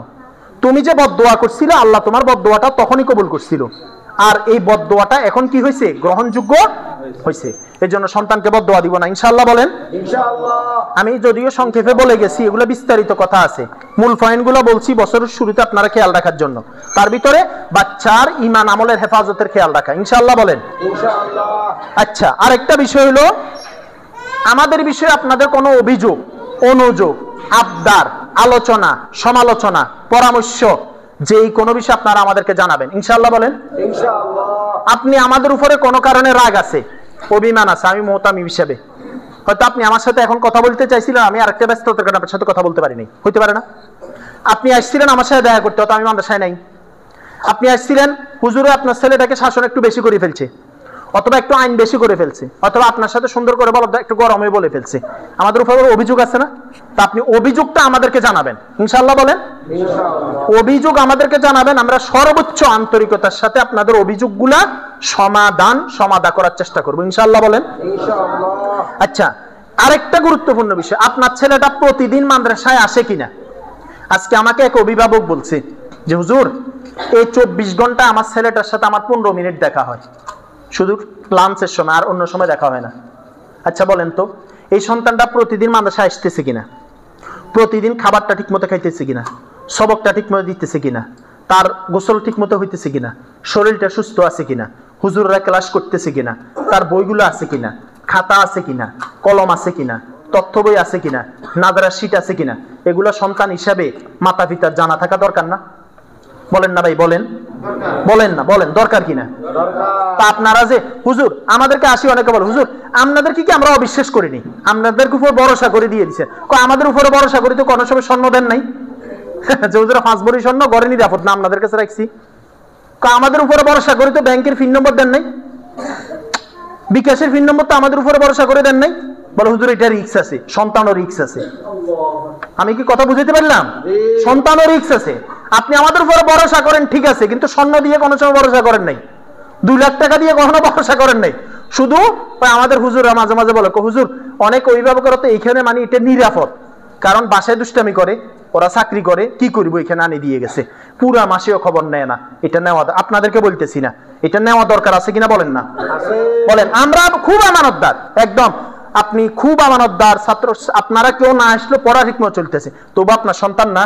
তুমি যে বদদোয়া করছিলে, আল্লাহ তোমার বদদোয়াটা তখনই কবুল করছিল, আর এই বদদোয়াটা এখন কি হয়েছে? গ্রহণযোগ্য হয়েছে। এই জন্য সন্তানকে বদদোয়া দিব না, ইনশাআল্লাহ বলেন। ইনশাআল্লাহ। আমি যদিও সংক্ষেপে বলে গেছি, এগুলো বিস্তারিত কথা আছে, মূল পয়েন্টগুলো বলছি বছরের শুরুতে আপনারা খেয়াল রাখার জন্য। তার ভিতরে বাচ্চার ঈমান আমলের হেফাজতের খেয়াল রাখা, ইনশাআল্লাহ বলেন। ইনশাআল্লাহ। আচ্ছা, আরেকটা বিষয় হলো, আমাদের বিষয়ে আপনাদের কোনো অভিযোগ, অনুযোগ, আবদার, আলোচনা, সমালোচনা, পরামর্শ, যেই কোনো বিষয় আপনারা আমাদেরকে জানাবেন, ইনশাআল্লাহ বলেন। ইনশাআল্লাহ। আপনি আমাদের উপরে কোনো কারণে রাগ আছে, অভিমান আছে, আমি মুহতামিম হিসেবে হয়তো আপনি আমার সাথে এখন কথা বলতে চাইছিলেন, আমি আরেকটা ব্যস্ততার কারণে আপনার সাথে কথা বলতে পারিনি, হইতে পারে না? আপনি আসছিলেন আমার সাথে দেখা করতে, হয়তো আমি মাদ্রাসায় নাই। আপনি আসছিলেন, হুজুরে আপনার ছেলেটাকে শাসন একটু বেশি করে ফেলছে, অথবা একটু আইন বেশি করে ফেলছে, অথবা আপনার সাথে সুন্দর করে বলো একটু গরম হয়ে বলে ফেলছে, আমাদের উপর অভিযোগ আছে না? তা আপনি অভিযোগটা আমাদেরকে জানাবেন, ইনশাআল্লাহ বলেন। ইনশাআল্লাহ। অভিযোগ আমাদেরকে জানাবেন, আমরা সর্বোচ্চ আন্তরিকতার সাথে আপনাদের অভিযোগগুলা সমাধান করার চেষ্টা করবো, ইনশাআল্লাহ বলেন। ইনশাআল্লাহ। আচ্ছা, আরেকটা গুরুত্বপূর্ণ বিষয়, আপনার ছেলেটা প্রতিদিন মাদ্রাসায় আসে কিনা? আজকে আমাকে এক অভিভাবক বলছে যে হুজুর, এই 24 ঘন্টা আমার ছেলেটার সাথে আমার 15 মিনিট দেখা হয়, শুধু লাঞ্চের সময়, আর অন্য সময় দেখা হয় না। আচ্ছা বলেন তো, এই সন্তানটা প্রতিদিন মাদ্রাসায় আসতেছে কিনা? প্রতিদিন খাবারটা ঠিক মতো খাইতেছে কিনা? সবকটা ঠিক মতো দিতেছে কিনা? তার গোসল ঠিক মতো হইতেছে কিনা? শরীরটা সুস্থ আছে কিনা? হুজুররা ক্লাস করতেছে কিনা? তার বইগুলো আছে কিনা? খাতা আছে কিনা? কলম আছে কিনা? তথ্য বই আছে কিনা? নাদরার শীট আছে কিনা? এগুলো সন্তান হিসাবে মাতা পিতার জানা থাকা দরকার না? বলেন না ভাই, বলেন, বলেন না, বলেন দরকার কিনা? তা আপনারা যে হুজুর আমাদেরকে আসি, অনেকে বলে হুজুর আপনাদেরকে কি আমরা অবিশ্বাস করিনি, আপনাদের উপর ভরসা করে দিয়ে দিচ্ছে। আমাদের উপরে ভরসা করি তো কোনো সময় স্বর্ণ দেন নাই, যে হুজুরা 5 ভরি স্বর্ণ ঘরে নিরাপদ না আপনাদের কাছে রাখছি। আমাদের উপরে ভরসা করি তো ব্যাংকের পিন নম্বর দেন নাই, বিকাশের পিন নম্বর তো আমাদের উপরে ভরসা করে দেন নাই। বলে হুজুর এটা রিস্ক আছে, সন্তানও রিস্ক আছে। আমি কি কথা বুঝাতে পারলাম? সন্তানও রিস্ক আছে। আপনি আমাদের উপরে ভরসা করেন ঠিক আছে, কিন্তু স্বর্ণ দিয়ে কোনো সময় ভরসা করেন নাই, 2 লাখ টাকা দিয়ে কখনো ভরসা করেন নাই। শুধু আমাদের হুজুররা মাঝে মাঝে বলে, হুজুর অনেক অভিভাবকরা তো এইখানে মানে এটা নিরাপদ, কারণ বাসায় দুষ্টামি করে, ওরা চাকরি করে, কি করবো এখানে আনি দিয়ে গেছে, পুরা মাসেও খবর নেয় না। এটা নেওয়া, আপনাদেরকে বলতেছি না, এটা নেওয়া দরকার আছে কিনা বলেন না? বলেন। আমরা খুব আমানতদার, একদম আপনি খুব আমানতদার ছাত্র, আপনারা কেউ না আসলে পড়া ঠিকমতো চলতেছে, তবু আপনার সন্তান না,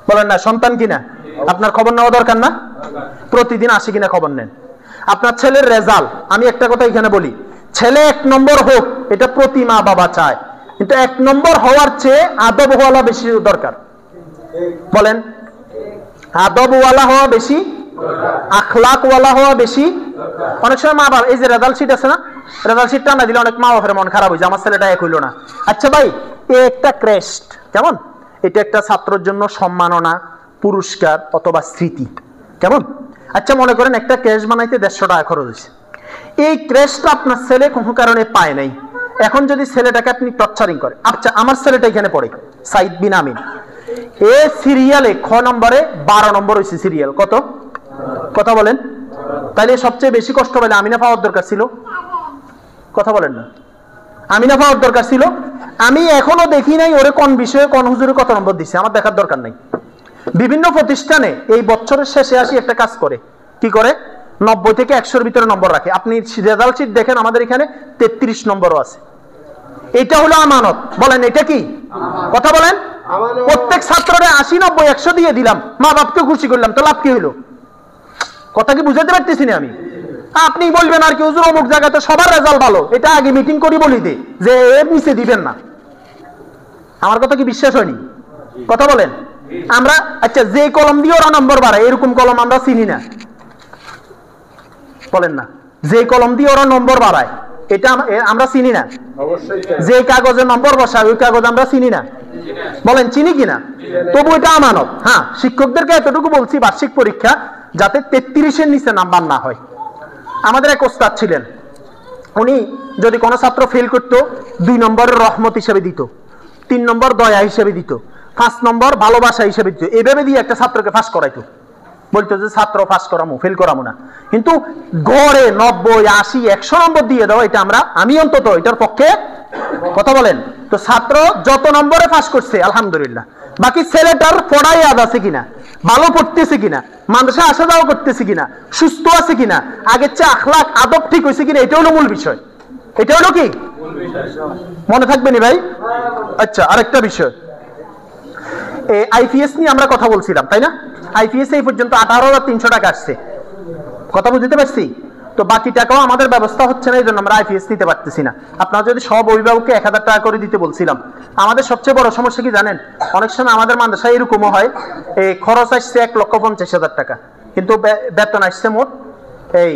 বলেন না সন্তান কিনা, আপনার খবর নেওয়া দরকার না? প্রতিদিন আসে কিনা খবর নেন। আপনার ছেলের রেজাল্ট, আমি একটা কথা এখানে বলি, ছেলে 1 নম্বর হোক এটা প্রতি মা বাবা চায়, কিন্তু 1 নম্বর হওয়ার চেয়ে আদবওয়ালা বেশি দরকার। বলেন, আদবওয়ালা হওয়া বেশি, আখলাকওয়ালা হওয়া বেশি। অনেক সময় মা বাবা, এই যে রেজাল্ট শিট আছে না, রেজাল্ট শিটটা না দিলে অনেক মা বাবার মন খারাপ হয়ে যায়, আমার ছেলেটা 1 হইলো না। আচ্ছা ভাই, এ একটা ক্রেস্ট, কেমন, এটা একটা ছাত্রের জন্য সম্মাননা, পুরস্কার অথবা স্মৃতি, কেমন। আচ্ছা মনে করেন একটা ক্রেস্ট বানাইতে 150 টাকা খরচ হয়েছে, এই ক্রেস্টটা আপনার ছেলে কোনো কারণে পায় নাই, এখন যদি ছেলেটাকে আপনি টর্চারিং করে, আচ্ছা আমার ছেলেটা এখানে পড়ে সাইদ বিন আমিন, এ সিরিয়ালে খ নম্বরে 12 নম্বর হয়েছে সিরিয়াল, কত কথা বলেন, তাইলে সবচেয়ে বেশি কষ্ট পেলে আমিনা পাওয়ার দরকার ছিল, কথা বলেন না, আমিনা পাওয়ার দরকার ছিল। আমি এখনো দেখি নাই ওরে কোন বিষয়ে কোন হুজুরে কত নম্বর দিচ্ছে, আমার দেখার দরকার নাই। বিভিন্ন প্রতিষ্ঠানে এই বছরের শেষে আসি একটা কাজ করে, কি করে, 90 থেকে 100-এর ভিতরে নম্বর রাখে। আপনি রেজাল্ট শিট দেখেন, আমাদের এখানে 33 নম্বরও আছে। এটা হলো আমানত, বলেন এটা কি, কথা বলেন। প্রত্যেক ছাত্ররে 80, 90, 100 দিয়ে দিলাম, মা বাপকে খুশি করলাম, তো লাভ কি হইলো, কথা কি বুঝাতে পারতেছি না আমি? আপনি বলবেন আর কি হুজুর অমুক জায়গাতে সবার রেজাল্ট ভালো, এটা আগে মিটিং করি বলি দে যে এর নিচে দিবেন না, আমার কথা কি বিশ্বাস হয়নি, কথা বলেন। আমরা আচ্ছা যে কলম দিয়ে ওরা নম্বর বাড়ায় এরকম কলম আমরা চিনি না, বলেন না, যে কলম দিয়ে ওরা নম্বর বাড়ায় এটা আমরা চিনি না, যে কাগজে নম্বর বসায় ওই কাগজ আমরা চিনি না, বলেন চিনি কিনা, তবু এটা আমানত। হ্যাঁ, শিক্ষকদেরকে এতটুকু বলছি বার্ষিক পরীক্ষা যাতে 33-এর নিচে নাম্বার না হয়। আমাদের এক ওস্তাদ ছিলেন, উনি যদি কোনো ছাত্র ফেল করতো 2 নম্বরের রহমত হিসেবে দিত, 3 নম্বর দয়া হিসেবে দিত, 5 নম্বর ভালোবাসা হিসেবে দিত, এইভাবে দিয়ে একটা ছাত্রকে পাস করাইতো, বলতো যে ছাত্র পাস করামু, ফেল করামু না। কিন্তু গড়ে 90, 80, 100 নম্বর দিয়ে দাও, এটা আমি অন্তত এটার পক্ষে, কথা বলেন। তো ছাত্র যত নম্বরে পাস করছে আলহামদুলিল্লাহ, বাকি ছেলেটার পড়াই আদ আছে কিনা, ভালো পড়তেছে কিনা, মাদ্রাসা আসা যাওয়া করতেছে কিনা, সুস্থ আছে কিনা, আগের চেয়ে আখলাক আদব ঠিক হয়েছে কিনা, এটা হলো মূল বিষয়। এটা হলো কি মনে থাকবে নি ভাই? আচ্ছা, আরেকটা বিষয়, আইপিএস নিয়ে আমরা কথা বলছিলাম তাই না? আইপিএস এই পর্যন্ত 18,300 টাকা আসছে, কথা বুঝতে পারছি। তো বাকি টাকাও আমাদের ব্যবস্থা হচ্ছে না, এই জন্য আমরা আইপিএস দিতে পারতেছি না। আপনারা যদি সব অভিভাবককে 1000 টাকা করে দিতে বলছিলাম। আমাদের সবচেয়ে বড় সমস্যা কি জানেন? অনেক সময় আমাদের মাদ্রাসায় এরকমও হয়, এই খরচ আসছে 1,50,000 টাকা, কিন্তু বেতন আসছে মোট এই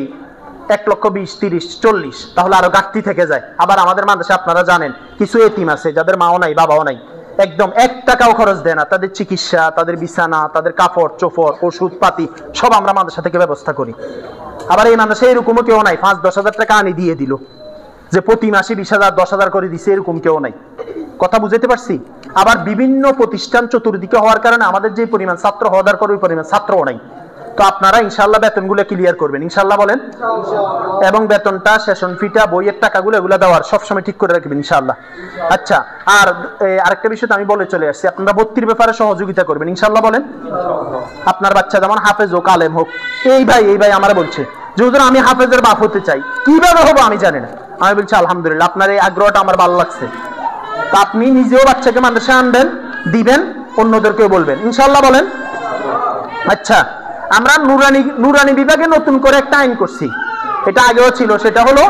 1,20,000, 30, 40, তাহলে আরো ঘাটতি থেকে যায়। আবার আমাদের মাদ্রাসায় আপনারা জানেন কিছু এতিম আছে যাদের মাও নাই বাবাও নাই, একদম 1 টাকাও খরচ দেয় না, তাদের চিকিৎসা, তাদের বিছানা, তাদের কাপড় চোপড়, ওষুধ পাতি সব আমরা মাদ্রাসা থেকে ব্যবস্থা করি। আবার এই মাদ্রাসায় এরকমও কেউ নাই 5-10,000 টাকা আনি দিয়ে দিল, যে প্রতি মাসে 20,000, 10,000 করে দিছে, এরকম কেউ নাই, কথা বুঝতে পারছি। আবার বিভিন্ন প্রতিষ্ঠান চতুর্দিকে হওয়ার কারণে আমাদের যে পরিমাণ ছাত্র হওয়া দরকার ওই পরিমাণ ছাত্রও নাই। তো আপনারা ইনশাআল্লাহ বেতনগুলো ক্লিয়ার করবেন ইনশাআল্লাহ, বলেন, এবং বেতনটা, সেশন ফিটা, বইয়ের টাকাগুলো এগুলো দেওয়ার সবসময় ঠিক করে রাখবেন ইনশাআল্লাহ। আচ্ছা, আর আরেকটা বিষয় তো আমি বলে চলে আসছি, আপনারা ভর্তির ব্যাপারে সহযোগিতা করবেন ইনশাআল্লাহ, বলেন। আপনার বাচ্চা যেমন হাফেজ হোক, আলেম হোক, এই ভাই আমার বলছে যে হুজুর আমি হাফেজের বাপ হতে চাই, কিভাবে হবো আমি জানি না। আমি বলছি আলহামদুলিল্লাহ, আপনার এই আগ্রহটা আমার ভালো লাগছে। তো আপনি নিজেও বাচ্চাকে মাদ্রাসায় আনবেন, দিবেন, অন্যদেরকেও বলবেন ইনশাআল্লাহ, বলেন। আচ্ছা, আমরা নুরানি বিভাগে নতুন করে একটা আইন করছি, এটা আগেও ছিল, সেটা হলো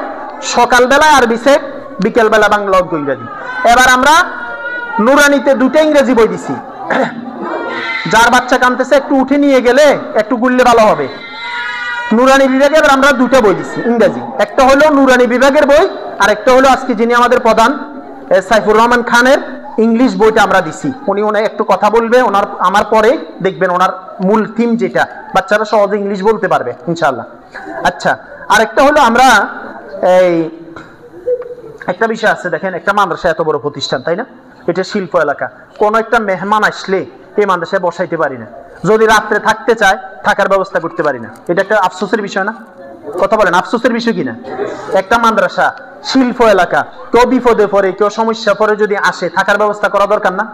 সকালবেলা আরবি সেট, বিকেলবেলা বাংলা অঙ্ক ইংরেজি। এবার আমরা নুরানিতে 2টা ইংরেজি বই দিছি, যার বাচ্চা কাঁদতেছে একটু উঠে নিয়ে গেলে একটু গুললে ভালো হবে। নুরানি বিভাগে এবার আমরা 2টা বই দিছি ইংরেজি, একটা হলো নুরানি বিভাগের বই, আর একটা হলো আজকে যিনি আমাদের প্রধান সাইফুর রহমান খানের ইংলিশ বইটা আমরা দিছি। উনি একটু কথা বলবে আমার পরে, দেখবেন ওনার মূল থিম যেটা, বাচ্চারা সহজে ইংলিশ বলতে পারবে ইনশাআল্লাহ। আচ্ছা, আরেকটা হলো আমরা এই একটা বিষয় আছে, দেখেন একটা মাদ্রাসা এত বড় প্রতিষ্ঠান তাই না, এটা শিল্প এলাকা, কোন একটা মেহমান আসলে এই মাদ্রাসায় বসাইতে পারি না, যদি রাত্রে থাকতে চায় থাকার ব্যবস্থা করতে পারি না, এটা একটা আফসোসের বিষয় না, কথা বলেন, আফসোসের বিষয় কিনা? একটা মাদ্রাসা শিল্প এলাকা, কেউ বিপদে পড়ে, কেউ সমস্যা পড়ে যদি আসে, থাকার ব্যবস্থা করা দরকার না,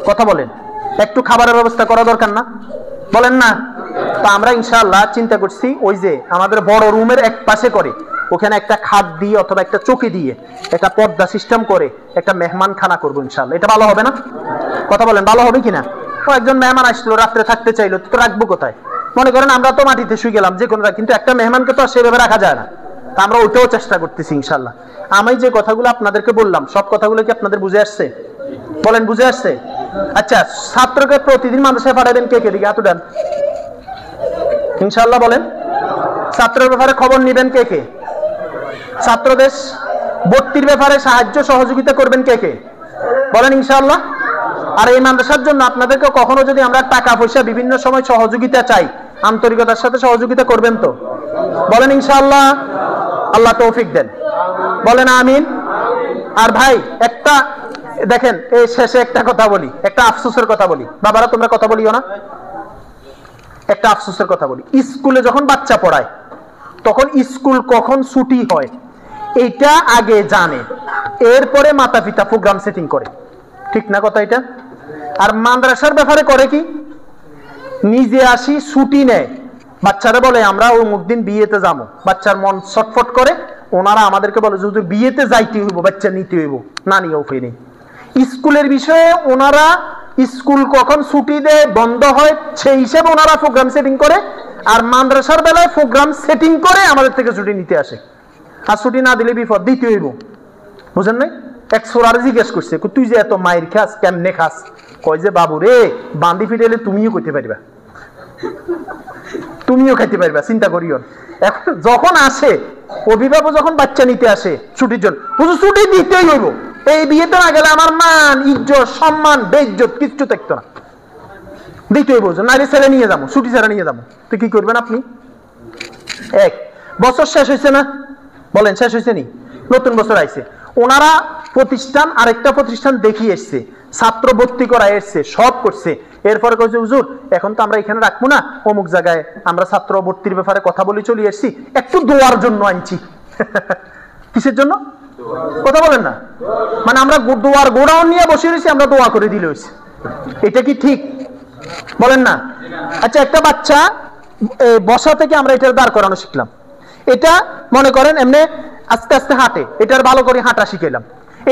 কথা বলেন, একটু খাবারের ব্যবস্থা করা দরকার না, বলেন না? তো আমরা ইনশাআল্লাহ চিন্তা করছি ওই যে আমাদের বড় রুমের এক পাশে করে ওখানে একটা খাট দিয়ে অথবা একটা চৌকি দিয়ে একটা পর্দা সিস্টেম করে একটা মেহমান খানা করবো ইনশাল্লাহ। এটা ভালো হবে না? কথা বলেন, ভালো হবে কিনা? ও একজন মেহমান আসলো, রাত্রে থাকতে চাইলো, তো রাখবো কোথায়? মনে করেন আমরা তো মাটিতে শুয়ে গেলাম যে কোনো, কিন্তু একটা মেহমানকে তো আর সেভাবে রাখা যায় না। তা আমরা ওইটাও চেষ্টা করতেছি ইনশাল্লাহ। আমি যে কথাগুলো আপনাদেরকে বললাম সব কথাগুলো কি আপনাদের বুঝে আসছে? বলেন, বুঝে আসছে? আচ্ছা, ছাত্রকে প্রতিদিন মাদ্রাসায় পাঠাবেন কে কে? দিকে হাত উঠান ইনশাল্লাহ। বলেন, ছাত্রের ব্যাপারে খবর নিবেন কে কে? ছাত্রদের ভর্তির ব্যাপারে সাহায্য সহযোগিতা করবেন কে কে? বলেন ইনশাআল্লাহ। আর এই মাদ্রাসার জন্য আপনাদেরকে কখনো যদি আমরা টাকা পয়সা বিভিন্ন সময় সহযোগিতা চাই, আন্তরিকতার সাথে সহযোগিতা করবেন তো? বলেন ইনশাআল্লাহ। আল্লাহ তৌফিক দেন, বলেন আমিন। আর ভাই একটা দেখেন, এই শেষে একটা কথা বলি, একটা আফসোসের কথা বলি। বাবারা তোমরা কথা বলিও না, একটা আফসোসের কথা বলি। স্কুলে যখন বাচ্চা পড়ায় তখন স্কুল কখন ছুটি হয় এইটা আগে জানে, এরপরে মাতা পিতা প্রোগ্রাম সেটিং করে, ঠিক না কথা এটা? আর মাদ্রাসার ব্যাপারে করে কি, নিজে আসি ছুটি নেয়, বাচ্চারা বলে আমরা অমুক দিন বিয়েতে যাবো, বাচ্চার মন ছটফট করে, ওনারা আমাদেরকে বলে যদি বিয়েতে যাইতে হইব, বাচ্চা নিতে হইব, না নিয়ে উপায় নেই। স্কুলের বিষয়ে ওনারা স্কুল কখন ছুটি দেয় বন্ধ হয় সেই হিসেবে ওনারা প্রোগ্রাম সেটিং করে, আর মাদ্রাসার বেলায় প্রোগ্রাম সেটিং করে আমাদের থেকে ছুটি নিতে আসে। আর ছুটি না দিলে বিপদ, দিতে হইব। বুঝেন নাই? এক সোরার জিজ্ঞেস করছে, তুই যে এত মায়ের খাস কেমনে খাস? কয় যে বাবু রে, বান্দি ফিটেলে তুমিও করতে পারবা, তুমিও খাইতে পারবা, চিন্তা করিও। এখন যখন আসে অভিভাবক, যখন বাচ্চা নিতে আসে ছুটির জন্য, বুঝো ছুটি দিতেই হইব। এই বিয়েতে না গেলে আমার মান ইজ্জত সম্মান বেইজ্জত কিচ্ছু থাকতো না, দিতে হইব। নারী ছেলে নিয়ে যাবো, ছুটি ছেড়ে নিয়ে যাবো, তো কি করবেন আপনি? এক বছর শেষ হয়েছে না? বলেন, শেষ হয়েছে নি? নতুন বছর আইছে, ওনারা প্রতিষ্ঠান আরেকটা প্রতিষ্ঠান দেখিয়ে এসছে, ছাত্র ভর্তি করা এসছে, সব করছে। এরপরে কইছে হুজুর এখন তো আমরা এখানে রাখবো না, অমুক জায়গায় আমরা ছাত্র ভর্তির ব্যাপারে কথা বলে চলে এসছি, একটু দোয়ার জন্য আনছি। কিসের জন্য? কথা বলেন না। মানে আমরা দোয়ার গোড়াও নিয়ে বসে রয়েছি, আমরা দোয়া করে দিলে হয়েছে। এটা কি ঠিক? বলেন না। আচ্ছা, একটা বাচ্চা বসা থেকে আমরা এটার দাঁড় করানো শিখলাম, এটা মনে করেন এমনি আস্তে আস্তে হাঁটে, এটার ভালো করে হাঁটা শিখাইলাম,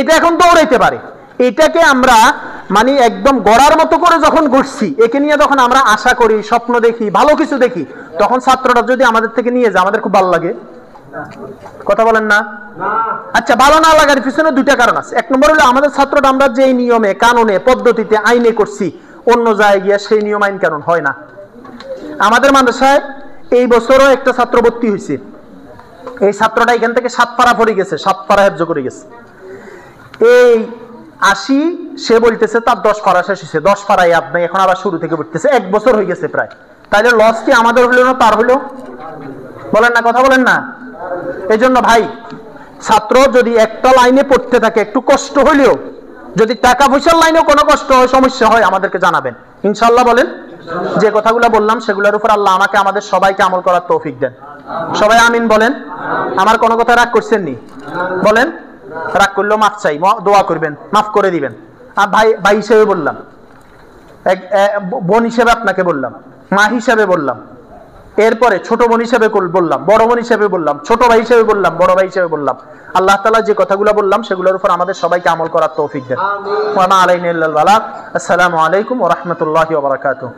এটা এখন দৌড়াইতে পারে। এটাকে আমরা মানে একদম গড়ার মতো করে যখন ঘুরছি, একে নিয়ে যখন আমরা আশা করি, স্বপ্ন দেখি, ভালো কিছু দেখি, তখন ছাত্রটা যদি আমাদের থেকে নিয়ে যায় আমাদের খুব ভালো লাগে। কথা বলেন না। আচ্ছা, ভালো না লাগার পিছনে দুইটা কারণ আছে। এক নম্বর হলো আমাদের ছাত্রটা আমরা যেই নিয়মে কানুনে পদ্ধতিতে আইনে করছি, অন্য জায়গায় গিয়ে সেই নিয়ম আইন কানুন হয় না। আমাদের মাদ্রাসায় এই বছরও একটা ছাত্র ভর্তি হয়েছে, এই ছাত্রটা এখান থেকে 7 পারা পড়ে গেছে, 7 পারা হেফজ করে গেছে। এই আসি সে বলতেছে তার 10 পারা শেষ হয়েছে, 10 পারাই আপনি এখন আবার শুরু থেকে পড়তেছে, 1 বছর হয়ে গেছে প্রায়। তাইলে লস কি আমাদের হলো না তার হলো? বলেন না, কথা বলেন না। এই জন্য ভাই, ছাত্র যদি একটা লাইনে পড়তে থাকে, একটু কষ্ট হইলেও, যদি টাকা পয়সার লাইনেও কোনো কষ্ট হয়, সমস্যা হয়, আমাদেরকে জানাবেন ইনশাল্লাহ। বলেন, যে কথাগুলো বললাম সেগুলোর উপর আল্লাহ আমাকে আমাদের সবাইকে আমল করার তৌফিক দেন। সবাই আমিন বলেন। আমার কোনো কথা রাগ করছেন নি? বলেন, রাগ করলেও মাফ চাই, দোয়া করবেন, মাফ করে দিবেন। আর ভাই ভাই হিসেবে বললাম, বোন হিসেবে আপনাকে বললাম, মা হিসেবে বললাম, এরপরে ছোট বোন হিসেবে বললাম, বড় বোন হিসেবে বললাম, ছোট ভাই হিসেবে বললাম, বড় ভাই হিসেবে বললাম। আল্লাহ তাআলা যে কথাগুলো বললাম সেগুলোর উপর আমাদের সবাইকে আমল করার তৌফিক দেন। ওয়া মা আলাইনা ইল্লাল বালাগ। আসসালামু আলাইকুম ওয়া রাহমাতুল্লাহি ওয়া বারাকাতুহু।